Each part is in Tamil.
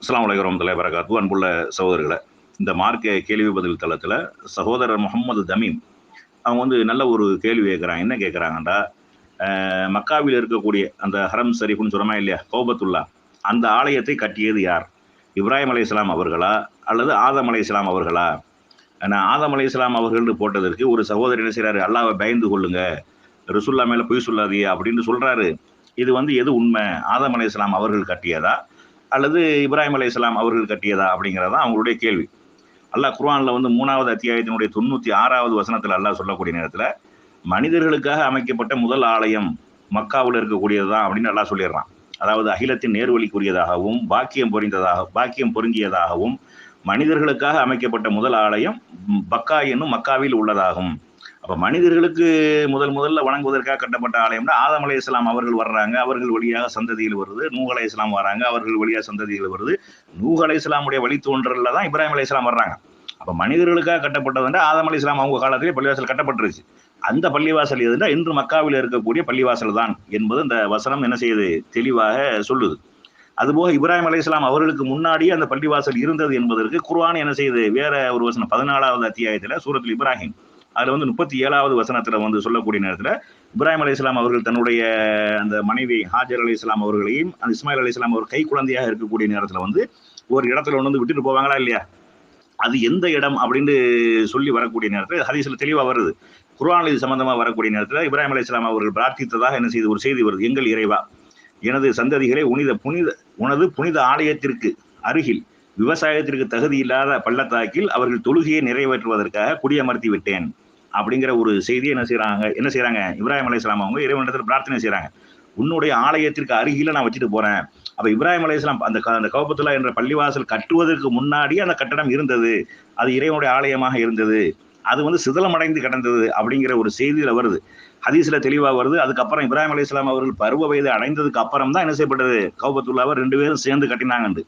அஸ்ஸலாமு அலைக்கும் வரஹ்மத்துல்லாஹி வபரகாத்துஹு. அன்புள்ள சகோதரர்களே, இந்த மார்க்க கேள்வி பதில் தளத்தில் சகோதரர் முகமது தமீம் அவங்க நல்ல ஒரு கேள்வி கேட்குறாங்க. என்ன கேட்குறாங்கன்றா, மக்காவில் இருக்கக்கூடிய அந்த ஹரம் ஷரீஃப்னு சொல்கிறோமா இல்லையா, கௌபத்துல்லா, அந்த ஆலயத்தை கட்டியது யார்? இப்ராஹிம் அலைஹிஸ்ஸலாம் அவர்களா அல்லது ஆதம் அலைஹிஸ்ஸலாம் அவர்களா? ஆதம் அலைஹிஸ்ஸலாம் அவர்கள் போட்டதற்கு ஒரு சகோதரர் என்ன செய்கிறாரு, அல்லாஹ்வை பயந்து கொள்ளுங்க, ரசூல்லா மேலே பொய் சொல்லாதீங்க அப்படின்னு சொல்கிறாரு. இது எது உண்மை? ஆதம் அலைஹிஸ்ஸலாம் அவர்கள் கட்டியதா அல்லது இப்ராஹிம் அலைஹிஸ்ஸலாம் அவர்கள் கட்டியதா அப்படிங்கிறதா அவங்களுடைய கேள்வி. அல்லாஹ் குர்ஆன்ல 3வது அத்தியாயத்தினுடைய 96வது வசனத்தில் அல்லாஹ் சொல்லக்கூடிய நேரத்தில், மனிதர்களுக்காக அமைக்கப்பட்ட முதல் ஆலயம் மக்காவில் இருக்கக்கூடியது தான் அப்படின்னு அல்லாஹ் சொல்லிடுறான். அதாவது அகிலத்தின் நேர்வழிக்குரியதாகவும் பாக்கியம் பொருந்தியதாகவும் மனிதர்களுக்காக அமைக்கப்பட்ட முதல் ஆலயம் பக்கா என்னும் மக்காவில் உள்ளதாகும். அப்போ மனிதர்களுக்கு முதல்ல வணங்குவதற்காக கட்டப்பட்ட ஆலயம்னா ஆதம் அலைஹிஸ்ஸலாம் அவர்கள் வர்றாங்க, அவர்கள் வழியாக சந்ததியில் வருது. நூஹ் அலைஹிஸ்ஸலாம் வராங்க, அவர்கள் வழியாக சந்ததியில் வருது. நூஹ் அலைஹிஸ்ஸலாமுடைய வழித்தோன்றல்ல தான் இப்ராஹிம் அலைஹிஸ்ஸலாம் வர்றாங்க. அப்போ மனிதர்களுக்காக கட்டப்பட்டது ஆதம் அலைஹிஸ்ஸலாம் அவங்க காலத்திலே பள்ளிவாசல் கட்டப்பட்டுருச்சு. அந்த பள்ளிவாசல் எதுனா இன்று மக்காவில் இருக்கக்கூடிய பள்ளிவாசல் தான் என்பது இந்த வசனம் என்ன செய்யுது, தெளிவாக சொல்லுது. அதுபோக இப்ராஹிம் அலைஹிஸ்ஸலாம் அவர்களுக்கு முன்னாடியே அந்த பள்ளிவாசல் இருந்தது என்பதற்கு குர்ஆன் என்ன செய்யுது, வேற ஒரு வசனம் 14வது அத்தியாயத்தில் சூரத்துல் இப்ராஹிம் அதில் 37வது வசனத்தில் சொல்லக்கூடிய நேரத்தில் இப்ராஹிம் அலைஹிஸ்ஸலாம் அவர்கள் தன்னுடைய அந்த மனைவி ஹாஜர் அலைஹிஸ்ஸலாம் அவர்களையும் அந்த இஸ்மாயில் அலைஹிஸ்ஸலாம் அவர் கை குழந்தையாக இருக்கக்கூடிய நேரத்தில் ஒரு இடத்துல விட்டுட்டு போவாங்களா இல்லையா, அது எந்த இடம் அப்படின்னு சொல்லி வரக்கூடிய நேரத்தில் ஹதீஸ்ல தெளிவாக வருது. குர்ஆன்ல இது சம்பந்தமாக வரக்கூடிய நேரத்தில் இப்ராஹிம் அலைஹிஸ்ஸலாம் அவர்கள் பிரார்த்தித்ததாக என்ன செய்து ஒரு செய்தி வருது. எங்கள் இறைவா, எனது சந்ததிகளை உனது புனித ஆலயத்திற்கு அருகில் விவசாயத்திற்கு தகுதி இல்லாத பள்ளத்தாக்கில் அவர்கள் தொழுகையை நிறைவேற்றுவதற்காக குடியமர்த்தி விட்டேன் அப்படிங்கிற ஒரு செய்தியை என்ன செய்யறாங்க இப்ராஹிம் அலைஹிஸ்ஸலாம் அவங்க இறைவனிடத்தில் பிரார்த்தனை செய்யறாங்க. உன்னுடைய ஆலயத்திற்கு அருகில நான் வச்சுட்டு போறேன். அப்ப இப்ராஹிம் அலைஹிஸ்ஸலாம் அந்த கௌபத்துல்லா என்ற பள்ளிவாசல் கட்டுவதற்கு முன்னாடி அந்த கட்டடம் இருந்தது, அது இறைவனுடைய ஆலயமாக இருந்தது, அது சிதலமடைந்து கிடந்தது அப்படிங்கிற ஒரு செய்தியில வருது. ஹதீஸ்ல தெளிவா வருது. அதுக்கப்புறம் இப்ராஹிம் அலைஹிஸ்ஸலாம் அவர்கள் பருவ வயது அடைந்ததுக்கு அப்புறம் தான் என்ன செய்யப்பட்டது, கௌபத்துல்லாவை 2 பேரும் சேர்ந்து கட்டினாங்க.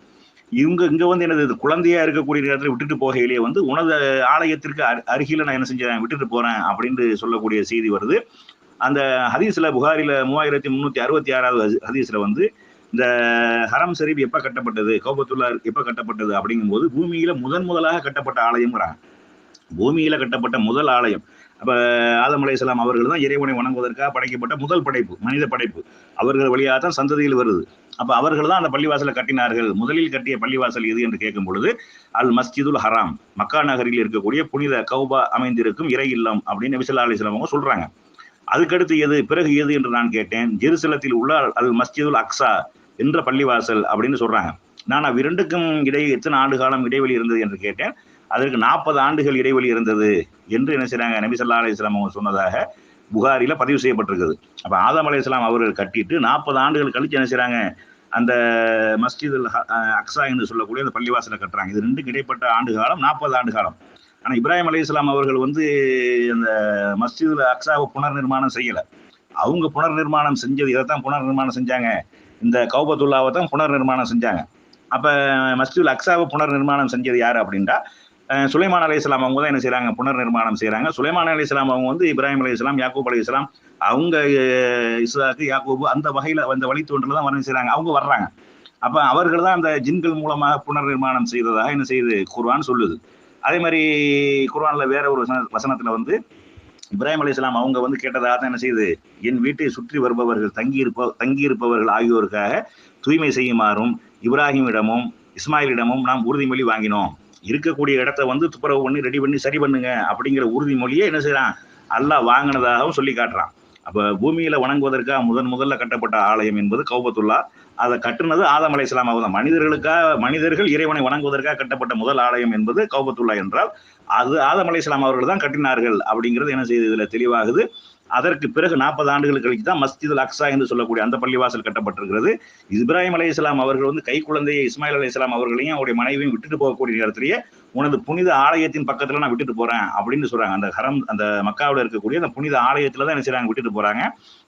இவங்க இங்க என்னது, குழந்தையா இருக்கக்கூடிய நேரத்தில் விட்டுட்டு போகையிலேயே உனது ஆலயத்திற்கு அருகில நான் என்ன செஞ்சேன், விட்டுட்டு போறேன் அப்படின்னு சொல்லக்கூடிய செய்தி வருது. அந்த ஹதீஸ்ல புகாரில 3366வது ஹதீஸ்ல இந்த ஹரம் ஷரீப் எப்ப கட்டப்பட்டது, கௌபத்துல்லா எப்ப கட்டப்பட்டது அப்படிங்கும்போது பூமியில முதலாக கட்டப்பட்ட ஆலயம்ங்கிறாங்க. பூமியில கட்டப்பட்ட முதல் ஆலயம். அப்ப ஆதம் அலைஹிஸ்ஸலாம் அவர்கள் தான் இறைவனை வணங்குவதற்காக படைக்கப்பட்ட முதல் படைப்பு, மனித படைப்பு. அவர்கள் வழியாக தான் சந்ததியில் வருது. அப்ப அவர்கள் தான் அந்த பள்ளிவாசலை கட்டினார்கள். முதலில் கட்டிய பள்ளிவாசல் எது என்று கேட்கும் பொழுது அல் மஸ்ஜிதுல் ஹராம், மக்கா நகரில் இருக்கக்கூடிய புனித கௌபா அமைந்திருக்கும் இறை இல்லம் அப்படின்னு நபி ஸல்லல்லாஹு அலைஹி வஸல்லம் அவங்க சொல்றாங்க. அதுக்கடுத்து பிறகு எது என்று நான் கேட்டேன். ஜெருசலத்தில் உள்ள அல் மஸ்ஜிதுல் அக்ஸா என்ற பள்ளிவாசல் அப்படின்னு சொல்றாங்க. நான் அவ்விரண்டுக்கும் இடையே எத்தனை ஆண்டு காலம் இடைவெளி இருந்தது என்று கேட்டேன். அதற்கு 40 ஆண்டுகள் இடைவெளி இருந்தது என்று என்ன செய்றாங்க, நபி ஸல்லல்லாஹு அலைஹி வஸல்லம் அவங்க சொன்னதாக புகாரில பதிவு செய்யப்பட்டிருக்குது. அப்ப ஆதம் அலைஹிஸ்ஸலாம் அவர்கள் கட்டிட்டு 40 ஆண்டுகள் கழிச்சு என்ன செய்றாங்க, அந்த மஸ்ஜிதுல் அக்ஸா என்று சொல்லக்கூடிய அந்த பள்ளிவாசலை கட்டுறாங்க. இது 2க்கும் இடைப்பட்ட ஆண்டு காலம் 40 ஆண்டு காலம். ஆனா இப்ராஹிம் அலைஹிஸ்ஸலாம் அவர்கள் அந்த மஸ்ஜிதுல் அக்ஸாவை புனர் நிர்மாணம் செய்யல. அவங்க புனர் நிர்மாணம் செஞ்சது இதைத்தான் புனர் நிர்மாணம் செஞ்சாங்க, இந்த கௌபத்துல்லாவை தான் புனர் நிர்மாணம் செஞ்சாங்க. அப்ப மஸ்ஜிதுல் அக்ஸாவை புனர் நிர்மாணம் செஞ்சது யாரு அப்படின்னா சுலைமான் அலைஹிஸ்ஸலாம் அவங்க தான் என்ன செய்றாங்க, புனர் நிர்மாணம் செய்யறாங்க. சுலைமான் அலைஹிஸ்ஸலாம் அவங்க இப்ராஹிம் அலைஹிஸ்ஸலாம், யாக்கூப் அலைஹிஸ்ஸலாம், அவங்க இஸ்ஹாக், யாக்கூப் அந்த வகையில அந்த வழித்தோன்றல தான் செய்றாங்க, அவங்க வர்றாங்க. அப்ப அவர்கள் தான் அந்த ஜின்கள் மூலமாக புனர் நிர்மாணம் செய்ததாக என்ன செய்யுது குர்ஆன் சொல்லுது. அதே மாதிரி குர்ஆன்ல வேற ஒரு வசனத்துல இப்ராஹிம் அலைஹிஸ்ஸலாம் அவங்க கேட்டதாக தான் என்ன செய்யுது, என் வீட்டை சுற்றி வருபவர்கள் தங்கியிருப்பவர்கள் ஆகியோருக்காக தூய்மை செய்யுமாறும் இப்ராஹிமிடமும் இஸ்மாயிலிடமும் நாம் உறுதிமொழி வாங்கினோம். இருக்கக்கூடிய இடத்த துப்புரவு பண்ணி ரெடி பண்ணி சரி பண்ணுங்க அப்படிங்கிற உறுதிமொழியை என்ன செய்யறான், அல்லாஹ் வாங்கினதாகவும் சொல்லி காட்டுறான். அப்ப பூமியில வணங்குவதற்காக முதல்ல கட்டப்பட்ட ஆலயம் என்பது கௌபத்துல்லா. அதை கட்டுனது ஆதம் அலைஹிஸ்ஸலாம் அவங்க தான். மனிதர்கள் இறைவனை வணங்குவதற்காக கட்டப்பட்ட முதல் ஆலயம் என்பது கௌபத்துல்லா என்றால் அது ஆதம் அலைஹிஸ்ஸலாம் அவர்கள் தான் கட்டினார்கள் அப்படிங்கிறது என்ன செய்யுது, இதுல தெளிவாகுது. அதற்கு பிறகு 40 ஆண்டுகள் கழிச்சு தான் மஸ்ஜிதுல் அக்ஸா என்று சொல்லக்கூடிய அந்த பள்ளிவாசல் கட்டப்பட்டிருக்கிறது. இப்ராஹிம் அலைஹிஸ்ஸலாம் அவர்கள் கை குழந்தையை இஸ்மாயில் அலைஹிஸ்ஸலாம் அவர்களையும் அவருடைய மனைவியும் விட்டுட்டு போகக்கூடிய நேரத்திலேயே உனது புனித ஆலயத்தின் பக்கத்துல நான் விட்டுட்டு போறேன் அப்படின்னு சொல்றாங்க. அந்த ஹரம், அந்த மக்காவில் இருக்கக்கூடிய அந்த புனித ஆலயத்துல தான் என்ன செய்றாங்க, விட்டுட்டு போறாங்க.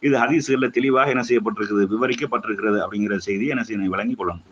இது ஹதீஸ்ல தெளிவாக என்ன செய்யப்பட்டிருக்குது, விவரிக்கப்பட்டிருக்கிறது அப்படிங்கிற செய்தியை என்ன செய்யணும், விளங்கிக் கொள்ளணும்.